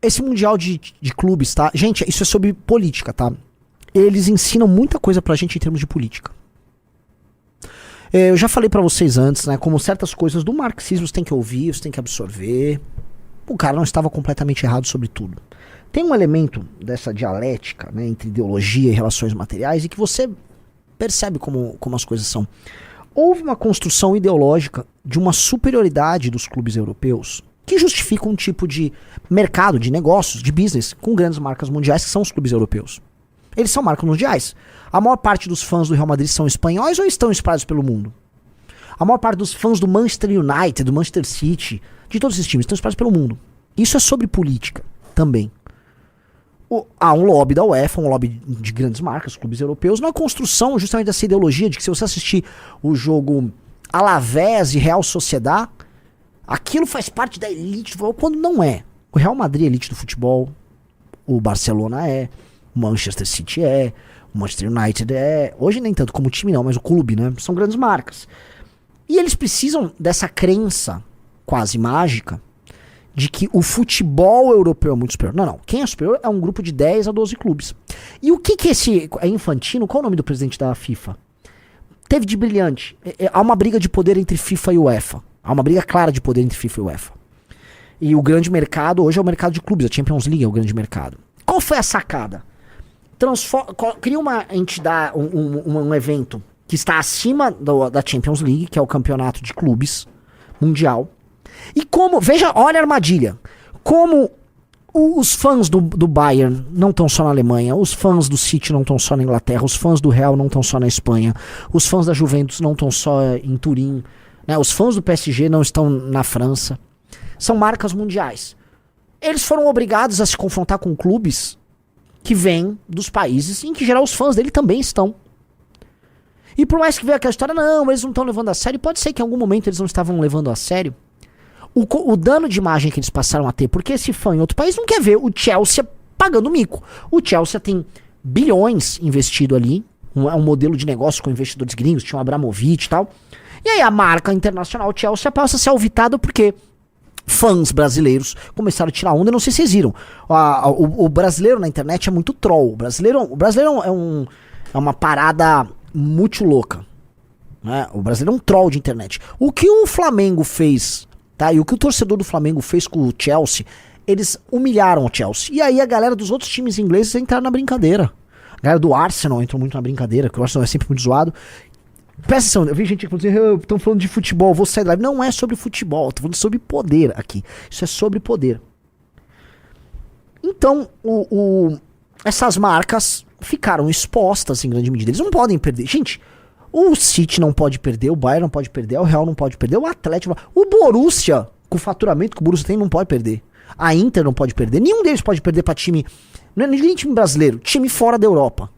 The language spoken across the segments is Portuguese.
esse mundial de clubes, tá? Gente, isso é sobre política, tá? Eles ensinam muita coisa pra gente em termos de política. Eu já falei pra vocês antes, né? Como certas coisas do marxismo você tem que ouvir, você tem que absorver. O cara não estava completamente errado sobre tudo. Tem um elemento dessa dialética, né, entre ideologia e relações materiais e que você percebe como as coisas são. Houve uma construção ideológica de uma superioridade dos clubes europeus que justifica um tipo de mercado, de negócios, de business com grandes marcas mundiais que são os clubes europeus. Eles são marcas mundiais. A maior parte dos fãs do Real Madrid são espanhóis ou estão espalhados pelo mundo? A maior parte dos fãs do Manchester United, do Manchester City, de todos esses times, estão espalhados pelo mundo. Isso é sobre política também. Há um lobby da UEFA, um lobby de grandes marcas, clubes europeus, na construção justamente dessa ideologia de que se você assistir o jogo Alavés e Real Sociedad, aquilo faz parte da elite do futebol, quando não é. O Real Madrid é elite do futebol, o Barcelona é, o Manchester City é, o Manchester United é, hoje nem tanto como o time não, mas o clube, né? São grandes marcas. E eles precisam dessa crença quase mágica de que o futebol europeu é muito superior. Não. Quem é superior é um grupo de 10 a 12 clubes. E o que esse... É Infantino? Qual é o nome do presidente da FIFA? Teve de brilhante. Há uma briga de poder entre FIFA e UEFA. Há uma briga clara de poder entre FIFA e UEFA. E o grande mercado hoje é o mercado de clubes. A Champions League é o grande mercado. Qual foi a sacada? Cria uma entidade, um evento que está acima da Champions League, que é o campeonato de clubes mundial. E como, veja, olha a armadilha. Como os fãs do Bayern não estão só na Alemanha, os fãs do City não estão só na Inglaterra, os fãs do Real não estão só na Espanha, os fãs da Juventus não estão só em Turim, né? Os fãs do PSG não estão na França. São marcas mundiais. Eles foram obrigados a se confrontar com clubes que vêm dos países em que, em geral, os fãs dele também estão. E por mais que veja aquela história, não, eles não estão levando a sério, pode ser que em algum momento eles não estavam levando a sério. O dano de imagem que eles passaram a ter, porque esse fã em outro país não quer ver o Chelsea pagando mico. O Chelsea tem bilhões investido ali, é um modelo de negócio com investidores gringos, tinha o Abramovich e tal. E aí a marca internacional Chelsea passa a ser alvitada porque fãs brasileiros começaram a tirar onda, não sei se vocês viram. O brasileiro na internet é muito troll. O brasileiro é uma parada muito louca, né? O brasileiro é um troll de internet. O que o Flamengo fez, tá? E o que o torcedor do Flamengo fez com o Chelsea, eles humilharam o Chelsea. E aí a galera dos outros times ingleses entraram na brincadeira. A galera do Arsenal entrou muito na brincadeira, que o Arsenal é sempre muito zoado. Presta atenção, eu vi gente que falou estão falando de futebol, vou sair da live. Não é sobre futebol, tô falando sobre poder aqui. Isso é sobre poder. Então, essas marcas ficaram expostas em grande medida. Eles não podem perder. Gente, o City não pode perder, o Bayern não pode perder, o Real não pode perder, o Atlético... O Borussia, com o faturamento que o Borussia tem, não pode perder. A Inter não pode perder. Nenhum deles pode perder pra time... Não é nem time brasileiro, time fora da Europa.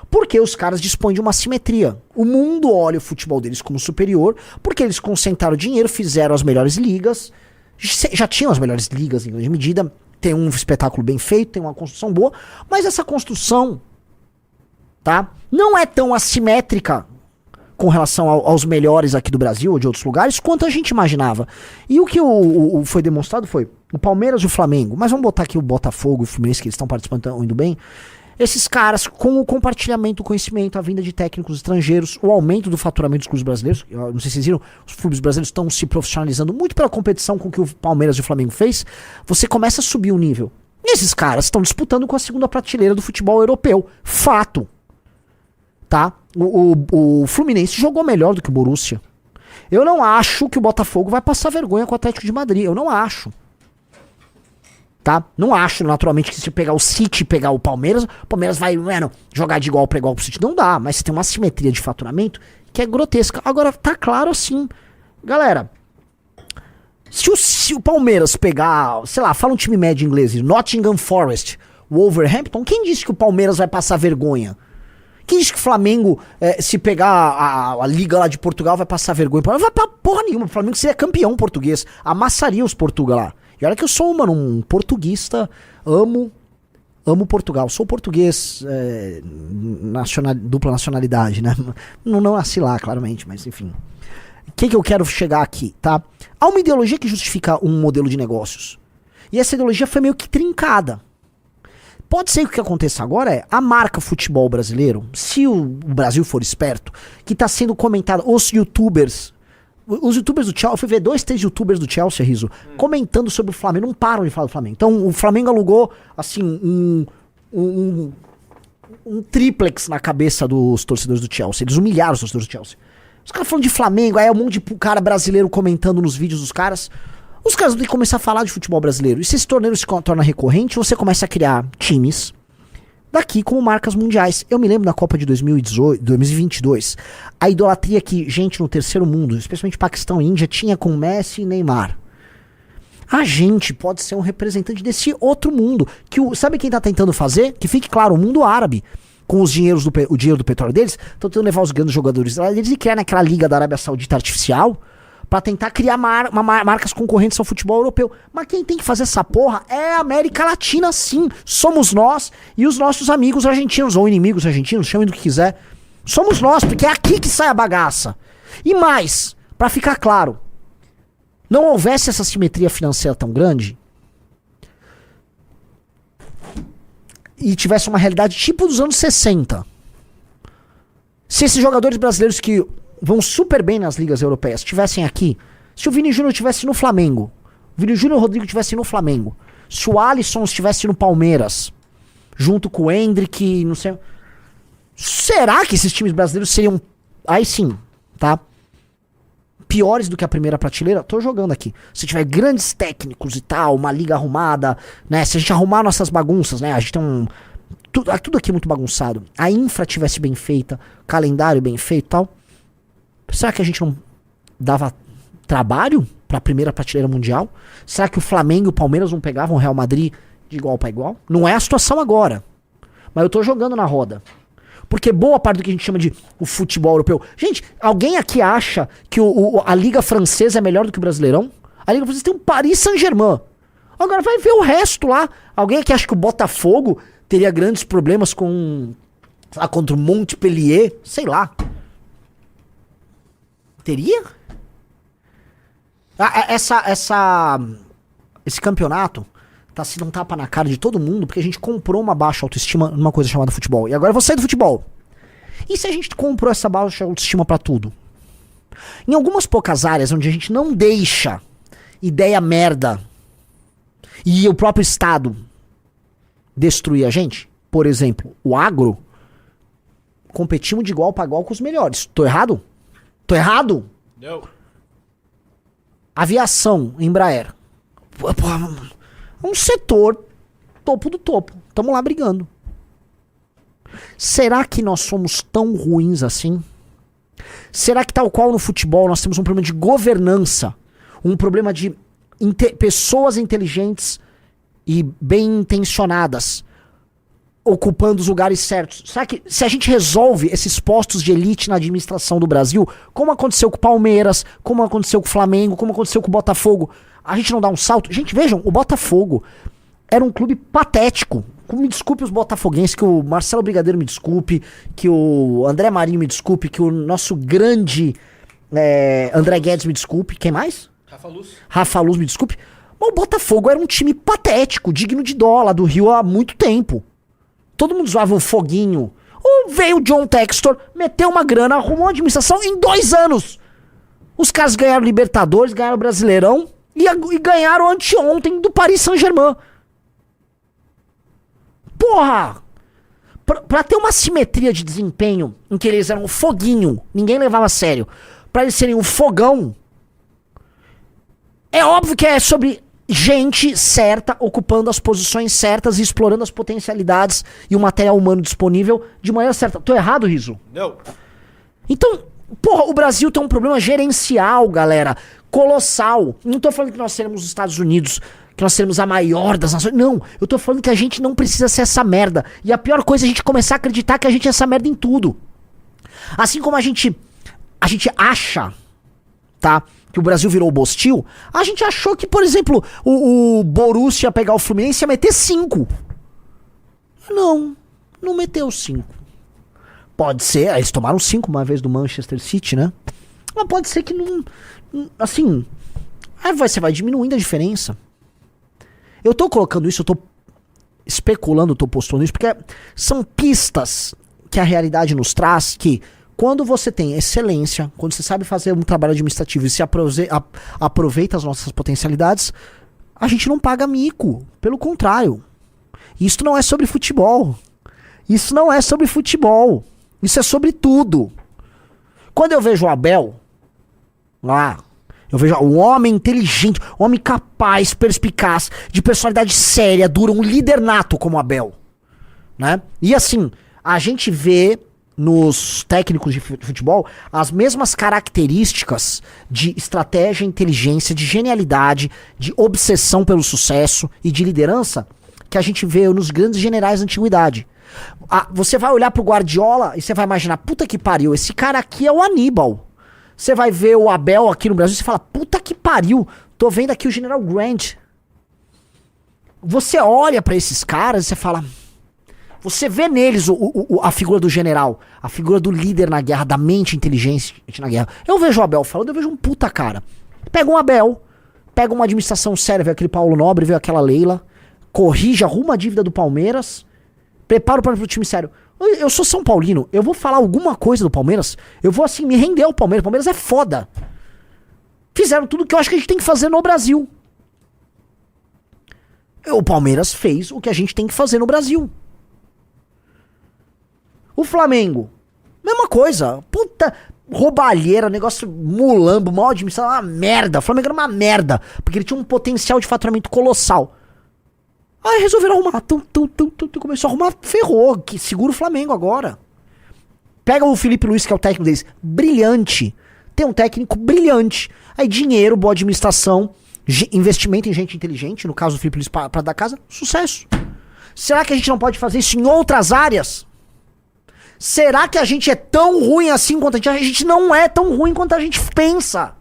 Porque os caras dispõem de uma simetria. O mundo olha o futebol deles como superior, porque eles concentraram dinheiro, fizeram as melhores ligas, já tinham as melhores ligas em grande medida, tem um espetáculo bem feito, tem uma construção boa, mas essa construção, tá, não é tão assimétrica com relação aos melhores aqui do Brasil ou de outros lugares quanto a gente imaginava. E o que foi demonstrado foi o Palmeiras e o Flamengo, mas vamos botar aqui o Botafogo e o Fluminense, que eles estão participando, estão indo bem. Esses caras, com o compartilhamento do conhecimento, a vinda de técnicos estrangeiros, o aumento do faturamento dos clubes brasileiros, eu não sei se vocês viram, os clubes brasileiros estão se profissionalizando muito pela competição com que o Palmeiras e o Flamengo fez, você começa a subir o nível. E esses caras estão disputando com a segunda prateleira do futebol europeu. Fato. Tá? O Fluminense jogou melhor do que o Borussia. Eu não acho que o Botafogo vai passar vergonha com o Atlético de Madrid. Eu não acho. Tá? Não acho, naturalmente, que se pegar o City e pegar o Palmeiras vai, mano, jogar de igual para igual pro City. Não dá, mas tem uma simetria de faturamento que é grotesca. Agora, tá claro assim, galera, se o Palmeiras pegar, sei lá, fala um time médio inglês, Nottingham Forest, Wolverhampton, quem disse que o Palmeiras vai passar vergonha? Quem disse que o Flamengo, se pegar a liga lá de Portugal, vai passar vergonha? Não vai pra porra nenhuma, o Flamengo seria campeão português, amassaria os Portugal lá. E olha que eu sou, mano, um portuguista, amo Portugal. Sou português, dupla nacionalidade, né? Não nasci lá, claramente, mas enfim. O que eu quero chegar aqui, tá? Há uma ideologia que justifica um modelo de negócios. E essa ideologia foi meio que trincada. Pode ser que o que aconteça agora é a marca futebol brasileiro, se o Brasil for esperto, que tá sendo comentado, os youtubers do Chelsea, eu fui ver 2, 3 youtubers do Chelsea, Riso, comentando sobre o Flamengo, não param de falar do Flamengo. Então o Flamengo alugou, assim, um triplex na cabeça dos torcedores do Chelsea, eles humilharam os torcedores do Chelsea. Os caras falando de Flamengo, aí é um monte de cara brasileiro comentando nos vídeos dos caras. Os caras vão ter que começar a falar de futebol brasileiro. E se esse torneio se torna recorrente, você começa a criar times daqui como marcas mundiais. Eu me lembro na Copa de 2022, a idolatria que gente no terceiro mundo, especialmente Paquistão e Índia, tinha com Messi e Neymar. A gente pode ser um representante desse outro mundo. Sabe quem tá tentando fazer? Que fique claro, o mundo árabe, com o dinheiro do petróleo deles, estão tentando levar os grandes jogadores deles e criar naquela Liga da Arábia Saudita artificial, pra tentar criar marcas concorrentes ao futebol europeu. Mas quem tem que fazer essa porra é a América Latina, sim. Somos nós e os nossos amigos argentinos, ou inimigos argentinos, chamem do que quiser. Somos nós, porque é aqui que sai a bagaça. E mais, pra ficar claro, não houvesse essa simetria financeira tão grande e tivesse uma realidade tipo dos anos 60. Se esses jogadores brasileiros que vão super bem nas ligas europeias estivessem aqui, se o Vini Júnior estivesse no Flamengo, o Vini Júnior e o Rodrigo estivessem no Flamengo, se o Alisson estivesse no Palmeiras, junto com o Endrick, não sei... Será que esses times brasileiros seriam, aí sim, tá? Piores do que a primeira prateleira? Tô jogando aqui. Se tiver grandes técnicos e tal, uma liga arrumada, né? Se a gente arrumar nossas bagunças, né? A gente tem tudo aqui muito bagunçado. A infra tivesse bem feita, calendário bem feito e tal. Será que a gente não dava trabalho pra primeira prateleira mundial? Será que o Flamengo e o Palmeiras não pegavam o Real Madrid de igual pra igual? Não é a situação agora. Mas eu tô jogando na roda. Porque boa parte do que a gente chama de o futebol europeu... Gente, alguém aqui acha que a Liga Francesa é melhor do que o Brasileirão? A Liga Francesa tem um Paris Saint-Germain. Agora vai ver o resto lá. Alguém aqui acha que o Botafogo teria grandes problemas contra o Montpellier? Sei lá. Teria? Esse campeonato tá sendo um tapa na cara de todo mundo porque a gente comprou uma baixa autoestima numa coisa chamada futebol. E agora eu vou sair do futebol. E se a gente comprou essa baixa autoestima pra tudo? Em algumas poucas áreas onde a gente não deixa ideia merda e o próprio Estado destruir a gente, por exemplo, o agro, competimos de igual pra igual com os melhores. Tô errado? Tô errado? Não. Aviação, Embraer. Um setor topo do topo. Tamo lá brigando. Será que nós somos tão ruins assim? Será que tal qual no futebol nós temos um problema de governança? Um problema de pessoas inteligentes e bem intencionadas ocupando os lugares certos? Será que se a gente resolve esses postos de elite na administração do Brasil, como aconteceu com o Palmeiras, como aconteceu com o Flamengo, como aconteceu com o Botafogo, a gente não dá um salto? Gente, vejam, o Botafogo era um clube patético. Me desculpe os botafoguenses, que o Marcelo Brigadeiro me desculpe, que o André Marinho me desculpe, que o nosso grande André Guedes me desculpe. Quem mais? Rafa Luz me desculpe. Mas o Botafogo era um time patético, digno de dó lá do Rio há muito tempo. Todo mundo zoava o Foguinho. Veio o John Textor, meteu uma grana, arrumou a administração em 2 anos. Os caras ganharam Libertadores, ganharam o Brasileirão e ganharam anteontem do Paris Saint-Germain. Porra! Pra ter uma simetria de desempenho em que eles eram um foguinho, ninguém levava a sério, pra eles serem um fogão, é óbvio que é sobre gente certa, ocupando as posições certas e explorando as potencialidades e o material humano disponível de maneira certa. Tô errado, Riso? Não. Então, porra, o Brasil tem um problema gerencial, galera, colossal. Não tô falando que nós seremos os Estados Unidos, que nós seremos a maior das nações. Não, eu tô falando que a gente não precisa ser essa merda. E a pior coisa é a gente começar a acreditar que a gente é essa merda em tudo. Assim como a gente acha, tá, que o Brasil virou o Bostil, a gente achou que, por exemplo, o Borussia ia pegar o Fluminense e ia meter 5. Não meteu 5. Pode ser, eles tomaram 5 uma vez do Manchester City, né? Mas pode ser que não, assim, aí você vai diminuindo a diferença. Eu tô colocando isso, eu tô especulando, eu tô postando isso, porque são pistas que a realidade nos traz que quando você tem excelência, quando você sabe fazer um trabalho administrativo e se aproveita as nossas potencialidades, a gente não paga mico. Pelo contrário. Isso não é sobre futebol. Isso não é sobre futebol. Isso é sobre tudo. Quando eu vejo o Abel lá, eu vejo um homem inteligente, um homem capaz, perspicaz, de personalidade séria, dura, um líder nato como o Abel, né? E assim, a gente vê nos técnicos de futebol as mesmas características de estratégia, inteligência, de genialidade, de obsessão pelo sucesso e de liderança que a gente vê nos grandes generais da antiguidade. Você vai olhar pro Guardiola e você vai imaginar, puta que pariu, esse cara aqui é o Aníbal. Você vai ver o Abel aqui no Brasil e você fala, puta que pariu, tô vendo aqui o General Grant. Você olha pra esses caras e você fala... Você vê neles a figura do general, a figura do líder na guerra, da mente inteligente na guerra. Eu vejo o Abel falando, eu vejo um puta cara. Pega um Abel, pega uma administração séria, vê aquele Paulo Nobre, vê aquela Leila, corrige, arruma a dívida do Palmeiras, prepara o pro time sério. Eu sou São Paulino, eu vou falar alguma coisa do Palmeiras, eu vou assim me render ao Palmeiras. O Palmeiras é foda. Fizeram tudo que eu acho que a gente tem que fazer no Brasil. O Palmeiras fez o que a gente tem que fazer no Brasil. O Flamengo, mesma coisa. Puta roubalheira, negócio mulambo, mal administrado, uma merda. O Flamengo era uma merda, porque ele tinha um potencial de faturamento colossal. Aí resolveram arrumar. Começou a arrumar, ferrou. Que segura o Flamengo agora. Pega o Felipe Luiz, que é o técnico deles. Brilhante. Tem um técnico brilhante. Aí dinheiro, boa administração, investimento em gente inteligente, no caso do Felipe Luiz pra dar casa, sucesso. Será que a gente não pode fazer isso em outras áreas? Será que a gente é tão ruim assim quanto a gente... A gente não é tão ruim quanto a gente pensa.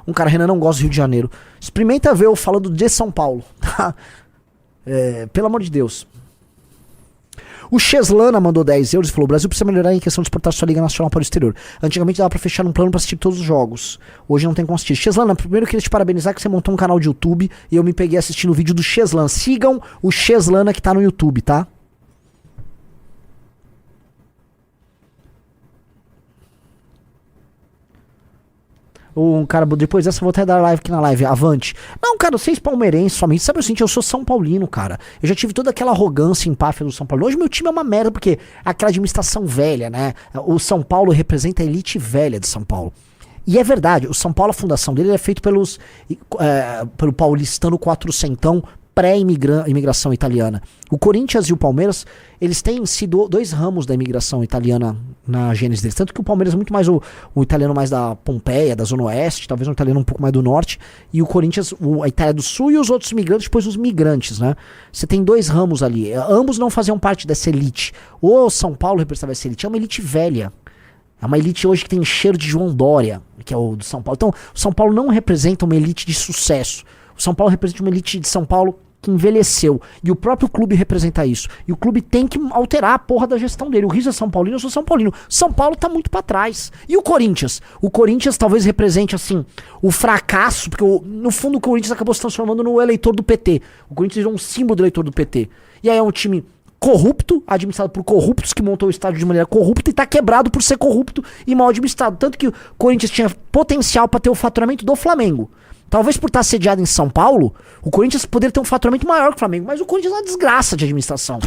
Um cara, Renan, não gosta do Rio de Janeiro. Experimenta ver eu falando de São Paulo. Tá? Pelo amor de Deus. O Cheslana mandou 10 euros e falou: o Brasil precisa melhorar em questão de exportar sua Liga Nacional para o exterior. Antigamente dava pra fechar um plano pra assistir todos os jogos. Hoje não tem como assistir. Cheslana, primeiro eu queria te parabenizar que você montou um canal de YouTube e eu me peguei assistindo o vídeo do Cheslana. Sigam o Cheslana que tá no YouTube, tá? Um cara, depois dessa eu vou até dar live aqui na live, avante. Não, cara, vocês palmeirenses somente, sabe o seguinte, eu sou São Paulino, cara. Eu já tive toda aquela arrogância e empáfia do São Paulo. Hoje meu time é uma merda, porque aquela administração velha, né? O São Paulo representa a elite velha de São Paulo. E é verdade, o São Paulo, a fundação dele é feito pelo paulistano quatrocentão, pré-imigração italiana. O Corinthians e o Palmeiras, eles têm sido dois ramos da imigração italiana na gênese deles. Tanto que o Palmeiras é muito mais o italiano mais da Pompeia, da Zona Oeste, talvez um italiano um pouco mais do Norte, e o Corinthians, a Itália do Sul e os outros migrantes, depois os migrantes, né? Você tem dois ramos ali. Ambos não faziam parte dessa elite. O São Paulo representava essa elite. É uma elite velha. É uma elite hoje que tem cheiro de João Dória, que é o do São Paulo. Então, o São Paulo não representa uma elite de sucesso. O São Paulo representa uma elite de São Paulo que envelheceu. E o próprio clube representa isso. E o clube tem que alterar a porra da gestão dele. O Riso é São Paulino, eu sou São Paulino. São Paulo tá muito pra trás. E o Corinthians? O Corinthians talvez represente, assim, o fracasso, porque no fundo o Corinthians acabou se transformando no eleitor do PT. O Corinthians virou um símbolo do eleitor do PT. E aí é um time corrupto, administrado por corruptos, que montou o estádio de maneira corrupta e tá quebrado por ser corrupto e mal administrado. Tanto que o Corinthians tinha potencial para ter o faturamento do Flamengo. Talvez por estar sediado em São Paulo, o Corinthians poderia ter um faturamento maior que o Flamengo, mas o Corinthians é uma desgraça de administração.